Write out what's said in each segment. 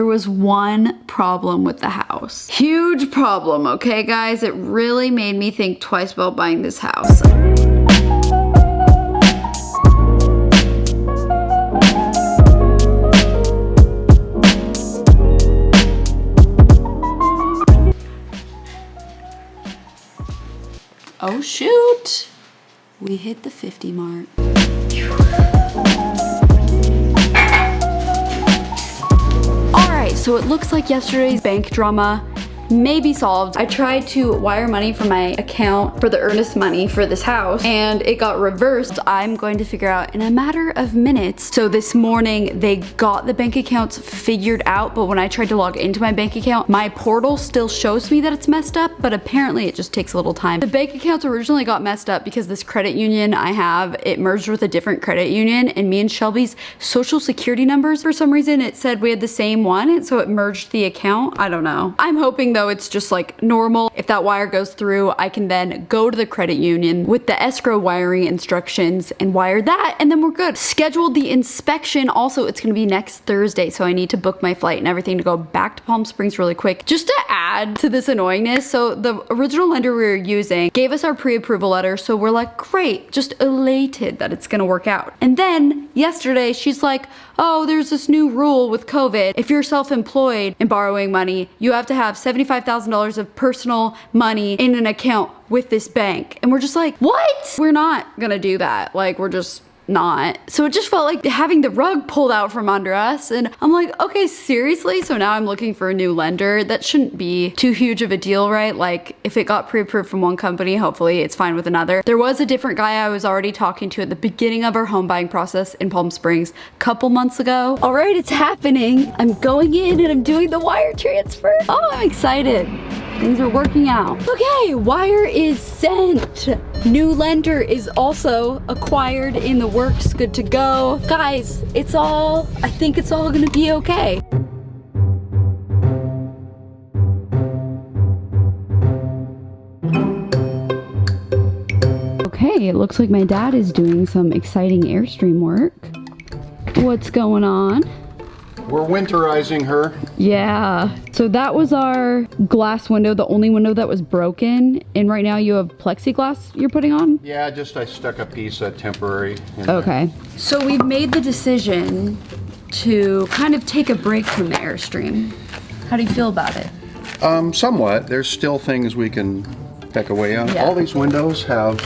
There was one problem with the house. Huge problem, okay guys? It really made me think twice about buying this house. Oh shoot, we hit the 50 mark. All right, so it looks like yesterday's bank drama may be solved. I tried to wire money from my account for the earnest money for this house and it got reversed. I'm going to figure out in a matter of minutes. So this morning they got the bank accounts figured out, but when I tried to log into my bank account, my portal still shows me that it's messed up, but apparently it just takes a little time. The bank accounts originally got messed up because this credit union I have, it merged with a different credit union, and me and Shelby's social security numbers, for some reason it said we had the same one, and so it merged the account. I don't know. I'm hoping though it's just like normal. If that wire goes through, I can then go to the credit union with the escrow wiring instructions and wire that, and then we're good. Scheduled the inspection. Also, it's gonna be next Thursday, so I need to book my flight and everything to go back to Palm Springs really quick. Just to add to this annoyingness, so the original lender we were using gave us our pre-approval letter, so we're like, great, just elated that it's gonna work out. And then yesterday, she's like, oh, there's this new rule with COVID. If you're self-employed and borrowing money, you have to have $75,000 of personal money in an account with this bank. And we're just like, what? We're not gonna do that. Like, we're just not. So it just felt like having the rug pulled out from under us, and I'm like, okay, seriously? So now I'm looking for a new lender. That shouldn't be too huge of a deal, right? Like, if it got pre-approved from one company, hopefully it's fine with another. There was a different guy I was already talking to at the beginning of our home buying process in Palm Springs a couple months ago. All right, it's happening. I'm going in and I'm doing the wire transfer. Oh, I'm excited. Things are working out. Okay, wire is sent. New lender is also acquired, in the works, good to go. Guys, I think it's all gonna be okay. Okay, it looks like my dad is doing some exciting Airstream work. What's going on? We're winterizing her. Yeah. So that was our glass window, the only window that was broken. And right now you have plexiglass you're putting on? Yeah, just I stuck a piece of temporary in Okay. So we've made the decision to kind of take a break from the Airstream. How do you feel about it? Somewhat. There's still things we can peck away on. Yeah. All these windows have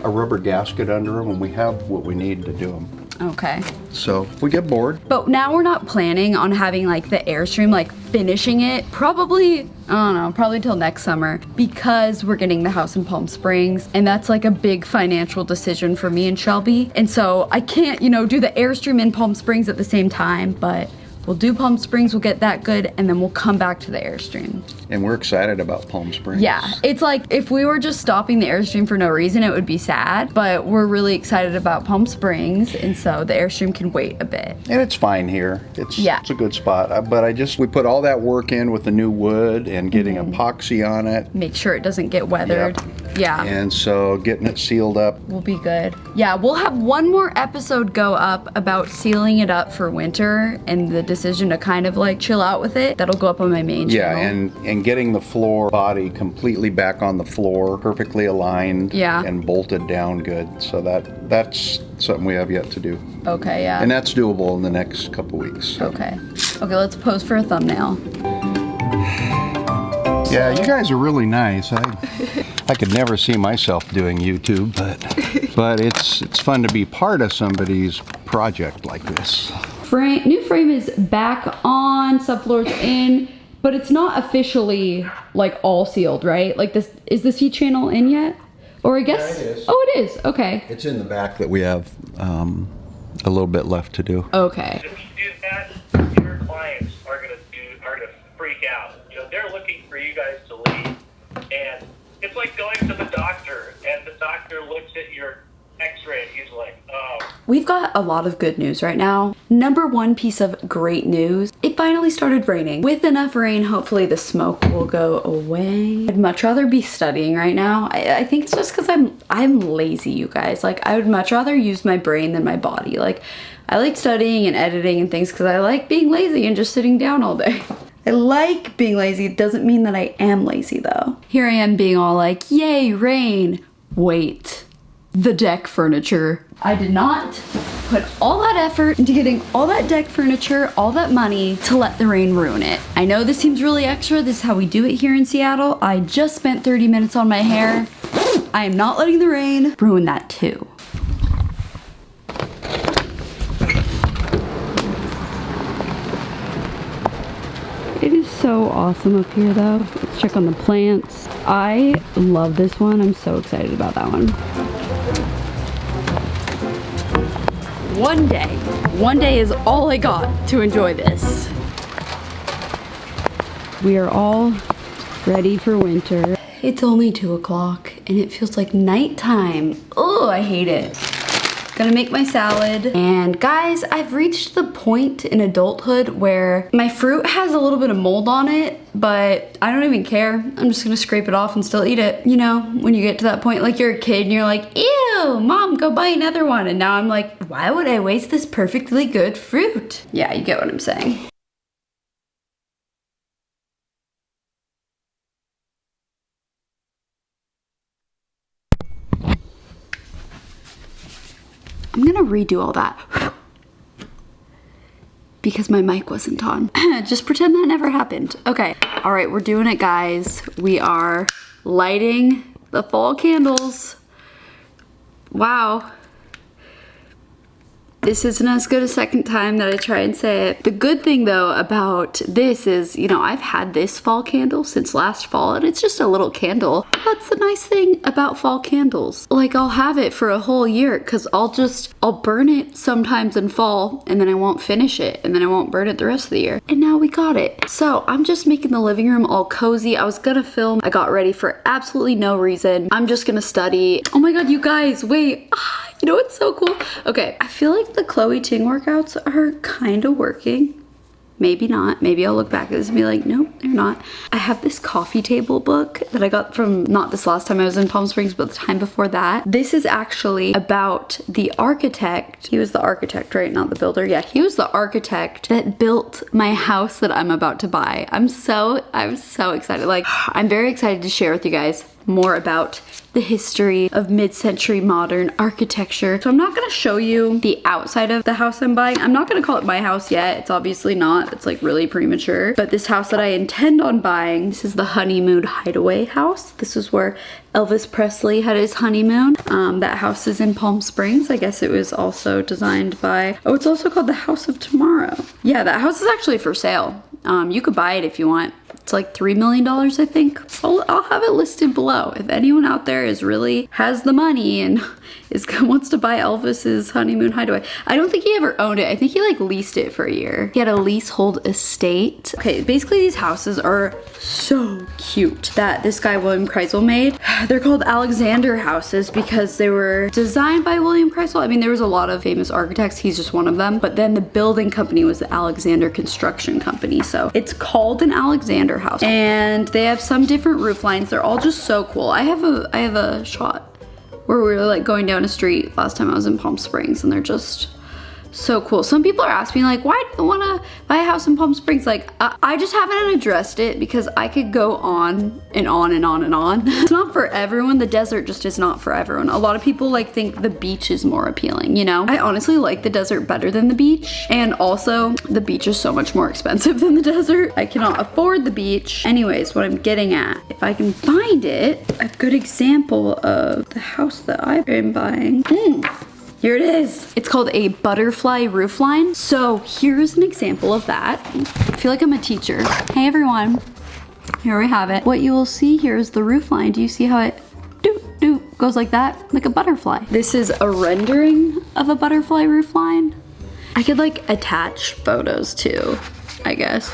a rubber gasket under them, and we have what we need to do them. Okay. So if we get bored. But now we're not planning on having like the Airstream, like finishing it. Probably, I don't know, probably till next summer, because we're getting the house in Palm Springs, and that's like a big financial decision for me and Shelby. And so I can't, do the Airstream in Palm Springs at the same time, but we'll do Palm Springs, we'll get that good, and then we'll come back to the Airstream. And we're excited about Palm Springs. Yeah, it's like if we were just stopping the Airstream for no reason, it would be sad, but we're really excited about Palm Springs, and so the Airstream can wait a bit. And it's fine here. It's a good spot. But we put all that work in with the new wood and getting epoxy on it. Make sure it doesn't get weathered. Yep. Yeah. And so getting it sealed up. Will be good. Yeah, we'll have one more episode go up about sealing it up for winter and the decision to kind of like chill out with it. That'll go up on my main channel. Yeah, and getting the floor body completely back on the floor, perfectly aligned and bolted down good. So that's something we have yet to do. Okay, yeah. And that's doable in the next couple weeks. So. Okay, let's pose for a thumbnail. Yeah, you guys are really nice. I could never see myself doing YouTube, but it's fun to be part of somebody's project like this. New frame is back on, subfloor's in, but it's not officially like all sealed, right? Like this, is the C channel in yet? Or I guess, yeah, it is. Oh, it is, okay. It's in the back that we have a little bit left to do. Okay. If you do that, your clients are gonna freak out. They're looking for you guys to leave, and it's like going to the doctor, and the doctor looks at your X-ray, and he's like, oh. We've got a lot of good news right now. Number one piece of great news, it finally started raining. With enough rain, hopefully the smoke will go away. I'd much rather be studying right now. I think it's just because I'm lazy, you guys. Like, I would much rather use my brain than my body. Like, I like studying and editing and things because I like being lazy and just sitting down all day. I like being lazy. It doesn't mean that I am lazy though. Here I am being all like, yay, rain. Wait, the deck furniture. I did not put all that effort into getting all that deck furniture, all that money to let the rain ruin it. I know this seems really extra. This is how we do it here in Seattle. I just spent 30 minutes on my hair. I am not letting the rain ruin that too. It is so awesome up here though. Let's check on the plants. I love this one. I'm so excited about that one. One day is all I got to enjoy this. We are all ready for winter. It's only 2 o'clock and it feels like nighttime. Oh, I hate it. Gonna make my salad. And guys, I've reached the point in adulthood where my fruit has a little bit of mold on it, but I don't even care. I'm just gonna scrape it off and still eat it. You know, when you get to that point, like you're a kid and you're like, ew, mom, go buy another one. And now I'm like, why would I waste this perfectly good fruit? Yeah, you get what I'm saying. I'm gonna redo all that because my mic wasn't on. Just pretend that never happened. Okay, all right, we're doing it, guys. We are lighting the fall candles. Wow. This isn't as good a second time that I try and say it. The good thing though about this is, you know, I've had this fall candle since last fall and it's just a little candle. That's the nice thing about fall candles. Like I'll have it for a whole year because I'll burn it sometimes in fall and then I won't finish it and then I won't burn it the rest of the year. And now we got it. So I'm just making the living room all cozy. I was gonna film. I got ready for absolutely no reason. I'm just gonna study. Oh my God, you guys, wait. You know what's so cool? Okay, I feel like the Chloe Ting workouts are kind of working. Maybe not. Maybe I'll look back at this and be like, nope, they're not. I have this coffee table book that I got from, not this last time I was in Palm Springs, but the time before that. This is actually about the architect. He was the architect, right? Not the builder. Yeah, he was the architect that built my house that I'm about to buy. I'm so excited. Like, I'm very excited to share with you guys more about the history of mid-century modern architecture. So I'm not gonna show you the outside of the house I'm buying. I'm not gonna call it my house yet. It's obviously not. It's like really premature. But this house that I intend on buying, this is the Honeymoon Hideaway house. This is where Elvis Presley had his honeymoon. That house is in Palm Springs. I guess it was also designed by, oh, it's also called the House of Tomorrow. Yeah, that house is actually for sale. You could buy it if you want. It's like $3 million, I think. I'll have it listed below. If anyone out there has the money and wants to buy Elvis's Honeymoon Hideaway. I don't think he ever owned it. I think he like leased it for a year. He had a leasehold estate. Okay, basically these houses are so cute that this guy William Kreisel made. They're called Alexander houses because they were designed by William Kreisel. I mean, there was a lot of famous architects. He's just one of them. But then the building company was the Alexander Construction Company. So it's called an Alexander house. And they have some different roof lines. They're all just so cool. I have a shot where we were like going down a street last time I was in Palm Springs and they're just so cool. Some people are asking me like, why do you want to buy a house in Palm Springs? Like, I just haven't addressed it because I could go on and on and on and on. It's not for everyone. The desert just is not for everyone. A lot of people like think the beach is more appealing, you know? I honestly like the desert better than the beach. And also the beach is so much more expensive than the desert. I cannot afford the beach. Anyways, what I'm getting at, if I can find it, a good example of the house that I've been buying. Here it is. It's called a butterfly roofline. So here's an example of that. I feel like I'm a teacher. Hey everyone, here we have it. What you will see here is the roofline. Do you see how it goes like that? Like a butterfly. This is a rendering of a butterfly roofline. I could like attach photos too, I guess.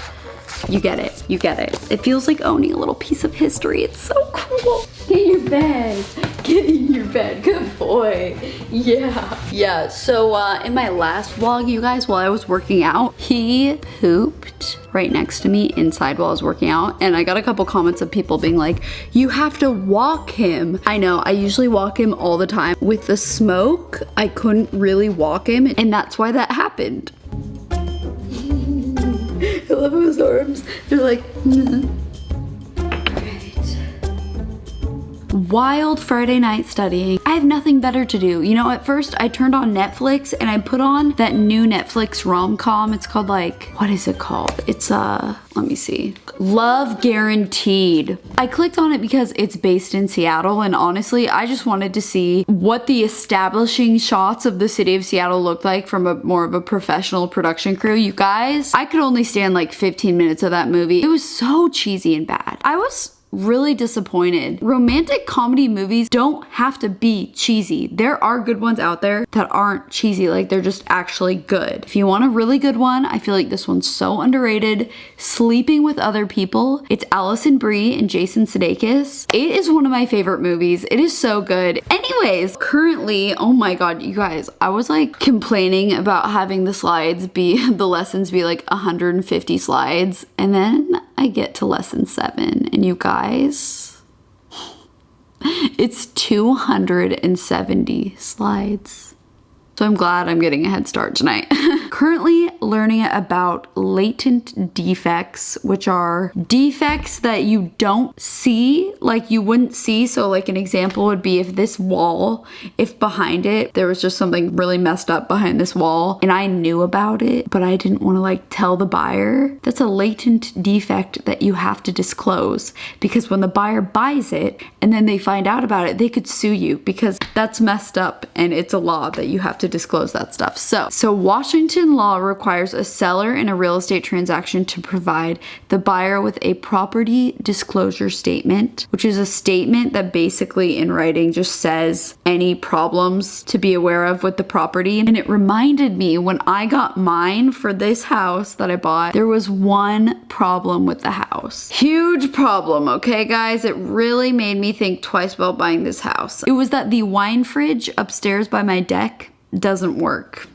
You get it. You get it. It feels like owning a little piece of history. It's so cool. Get in your bed. Get in your bed. Good boy. Yeah. Yeah, so in my last vlog, you guys, while I was working out, he pooped right next to me inside while I was working out. And I got a couple comments of people being like, you have to walk him. I know, I usually walk him all the time. With the smoke, I couldn't really walk him. And that's why that happened. I love his arms. They're like, Wild Friday night studying. I have nothing better to do. You know, at first I turned on Netflix and I put on that new Netflix rom-com. It's called like, what is it called? It's let me see. Love Guaranteed. I clicked on it because it's based in Seattle, and honestly, I just wanted to see what the establishing shots of the city of Seattle looked like from a more of a professional production crew. You guys, I could only stand like 15 minutes of that movie. It was so cheesy and bad. I was really disappointed. Romantic comedy movies don't have to be cheesy. There are good ones out there that aren't cheesy, like they're just actually good. If you want a really good one, I feel like this one's so underrated. Sleeping with Other People. It's Alison Brie and Jason Sudeikis. It is one of my favorite movies. It is so good. Anyways, currently, oh my god, you guys, I was like complaining about having the lessons be like 150 slides, and then I get to lesson 7, and you guys, it's 270 slides. So I'm glad I'm getting a head start tonight. Currently learning about latent defects, which are defects that you don't see, like you wouldn't see. So like an example would be if this wall, if behind it, there was just something really messed up behind this wall and I knew about it, but I didn't want to like tell the buyer. That's a latent defect that you have to disclose, because when the buyer buys it and then they find out about it, they could sue you because that's messed up, and it's a law that you have to disclose that stuff. So Washington law requires a seller in a real estate transaction to provide the buyer with a property disclosure statement, which is a statement that basically in writing just says any problems to be aware of with the property. And it reminded me when I got mine for this house that I bought, there was one problem with the house. Huge problem, okay guys? It really made me think twice about buying this house. It was that the wine fridge upstairs by my deck doesn't work.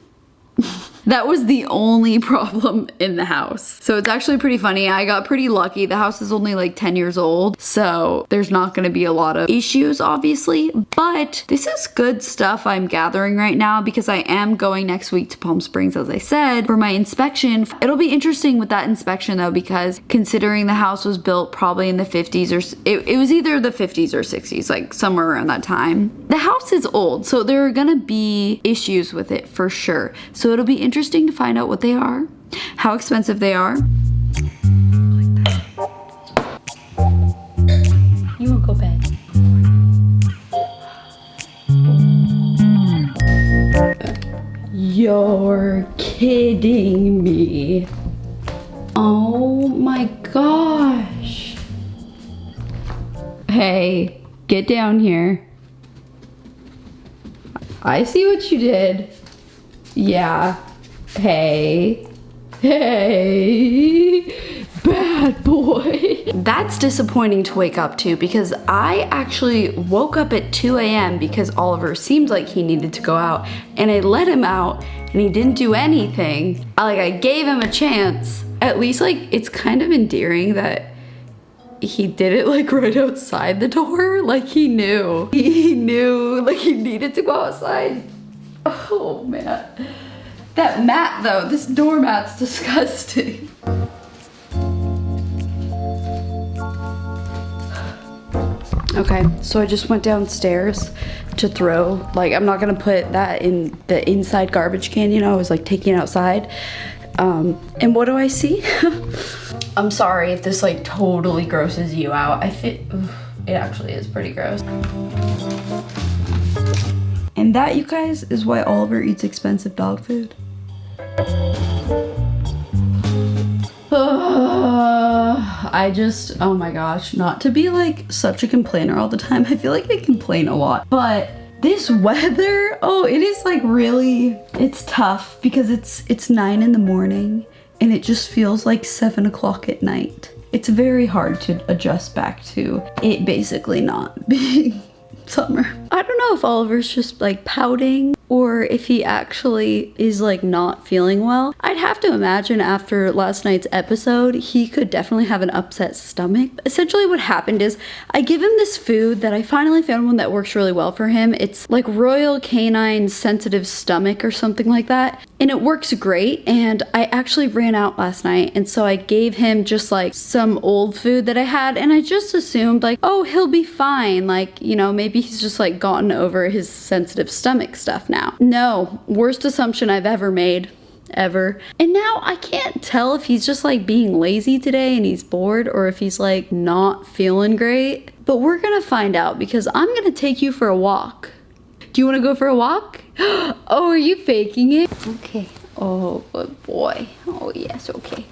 That was the only problem in the house. So it's actually pretty funny. I got pretty lucky. The house is only like 10 years old, so there's not gonna be a lot of issues, obviously. But this is good stuff I'm gathering right now, because I am going next week to Palm Springs, as I said, for my inspection. It'll be interesting with that inspection though, because considering the house was built probably in the 50s or it was either the 50s or 60s, like somewhere around that time. The house is old, so there are gonna be issues with it for sure. So it'll be interesting to find out what they are, how expensive they are. You won't go bed. You're kidding me. Oh my gosh. Hey, get down here. I see what you did. Yeah. Hey. Bad boy. That's disappointing to wake up to, because I actually woke up at 2 a.m. because Oliver seemed like he needed to go out, and I let him out and he didn't do anything. I gave him a chance. At least like it's kind of endearing that he did it like right outside the door. Like he knew like he needed to go outside. Oh man. That mat though, this doormat's disgusting. Okay, so I just went downstairs to throw, like I'm not gonna put that in the inside garbage can, you know, I was like taking it outside. And what do I see? I'm sorry if this like totally grosses you out. It actually is pretty gross. And that, you guys, is why Oliver eats expensive dog food. Oh my gosh, not to be like such a complainer all the time. I feel like I complain a lot, but this weather, oh, it is like really, it's tough because it's 9 in the morning and it just feels like 7 o'clock at night. It's very hard to adjust back to it basically not being summer. I don't know if Oliver's just like pouting or if he actually is like not feeling well. I'd have to imagine after last night's episode, he could definitely have an upset stomach. Essentially what happened is I give him this food that I finally found one that works really well for him. It's like Royal Canine Sensitive Stomach or something like that. And it works great. And I actually ran out last night. And so I gave him just like some old food that I had. And I just assumed like, oh, he'll be fine. Like, you know, maybe he's just like gotten over his sensitive stomach stuff now. No, worst assumption I've ever made. Ever. And now I can't tell if he's just like being lazy today and he's bored or if he's like not feeling great. But we're gonna find out because I'm gonna take you for a walk. Do you wanna go for a walk? Oh, are you faking it? Okay. Oh, good boy. Oh, yes, okay.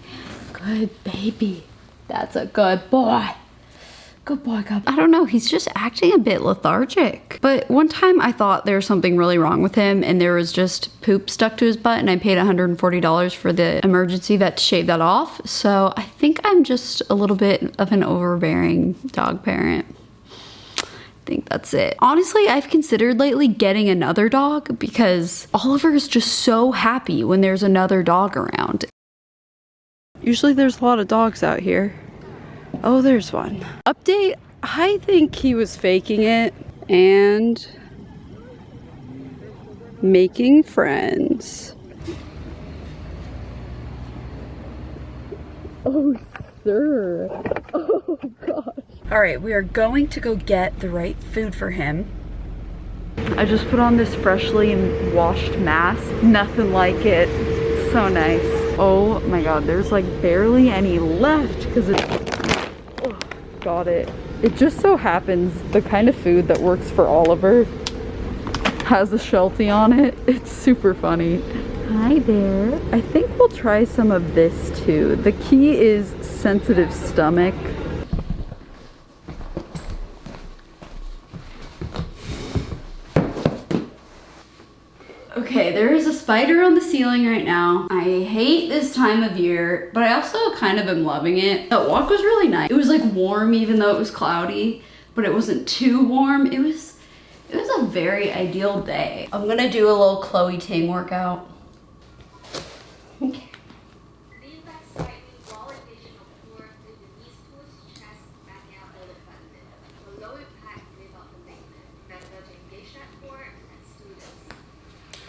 Good baby. That's a good boy. Good boy, good boy. I don't know, he's just acting a bit lethargic. But one time I thought there was something really wrong with him and there was just poop stuck to his butt and I paid $140 for the emergency vet to shave that off. So I think I'm just a little bit of an overbearing dog parent. I think that's it. Honestly, I've considered lately getting another dog because Oliver is just so happy when there's another dog around. Usually there's a lot of dogs out here. Oh, there's one. Update, I think he was faking it and making friends. Oh, sir. Oh, gosh. All right, we are going to go get the right food for him. I just put on this freshly washed mask. Nothing like it. So nice. Oh my God, there's like barely any left because it's... Got it. It just so happens the kind of food that works for Oliver has a Sheltie on it. It's super funny. Hi there. I think we'll try some of this too. The key is sensitive stomach. Okay, there is a spider on the ceiling right now. I hate this time of year, but I also kind of am loving it. That walk was really nice. It was like warm even though it was cloudy, but it wasn't too warm. It was a very ideal day. I'm gonna do a little Chloe Ting workout. Okay.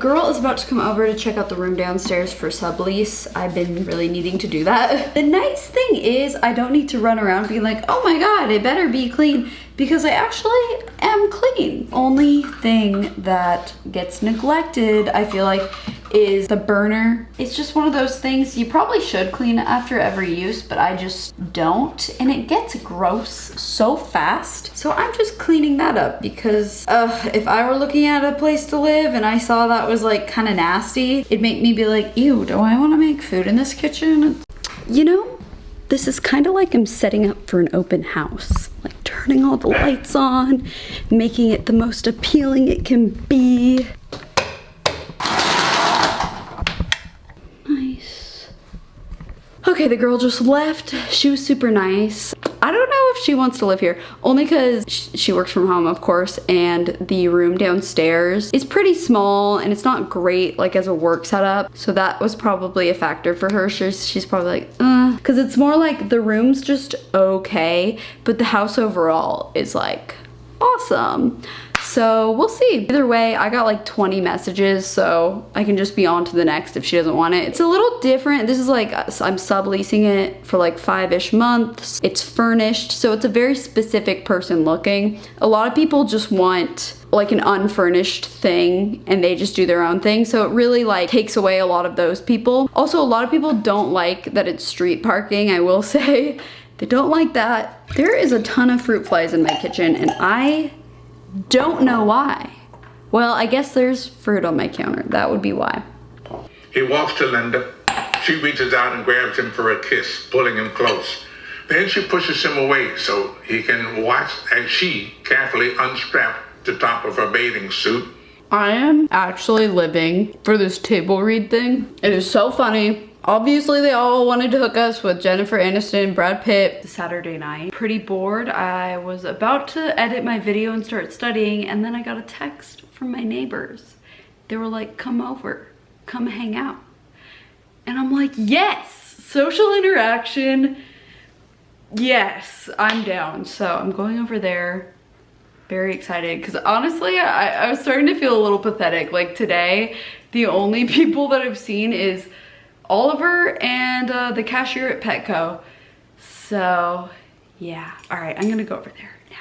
Girl is about to come over to check out the room downstairs for sublease. I've been really needing to do that. The nice thing is I don't need to run around being like, oh my God, it better be clean, because I actually am clean. Only thing that gets neglected, I feel like, is the burner. It's just one of those things you probably should clean after every use, but I just don't, and it gets gross so fast. So I'm just cleaning that up because if I were looking at a place to live and I saw that was like kind of nasty, it'd make me be like, ew, do I want to make food in this kitchen? You know, this is kind of like I'm setting up for an open house, like turning all the lights on, making it the most appealing it can be. Okay, the girl just left. She was super nice. I don't know if she wants to live here, only because she works from home, of course, and the room downstairs is pretty small and it's not great like as a work setup. So that was probably a factor for her. She's probably like, because it's more like the room's just okay, but the house overall is like awesome. So we'll see. Either way, I got like 20 messages, so I can just be on to the next if she doesn't want it. It's a little different. This is like, I'm subleasing it for like 5-ish months. It's furnished, so it's a very specific person looking. A lot of people just want like an unfurnished thing and they just do their own thing. So it really like takes away a lot of those people. Also, a lot of people don't like that it's street parking, I will say. They don't like that. There is a ton of fruit flies in my kitchen and I don't know why. Well, I guess there's fruit on my counter. That would be why. He walks to Linda. She reaches out and grabs him for a kiss, pulling him close. Then she pushes him away so he can watch as she carefully unstraps the top of her bathing suit. I am actually living for this table read thing. It is so funny. Obviously, they all wanted to hook us with Jennifer Aniston, Brad Pitt. Saturday night. Pretty bored. I was about to edit my video and start studying, and then I got a text from my neighbors. They were like, come over, come hang out. And I'm like, yes, social interaction. Yes, I'm down. So I'm going over there. Very excited, because honestly, I was starting to feel a little pathetic. Like today, the only people that I've seen is Oliver and the cashier at Petco. So yeah, all right, I'm gonna go over there now.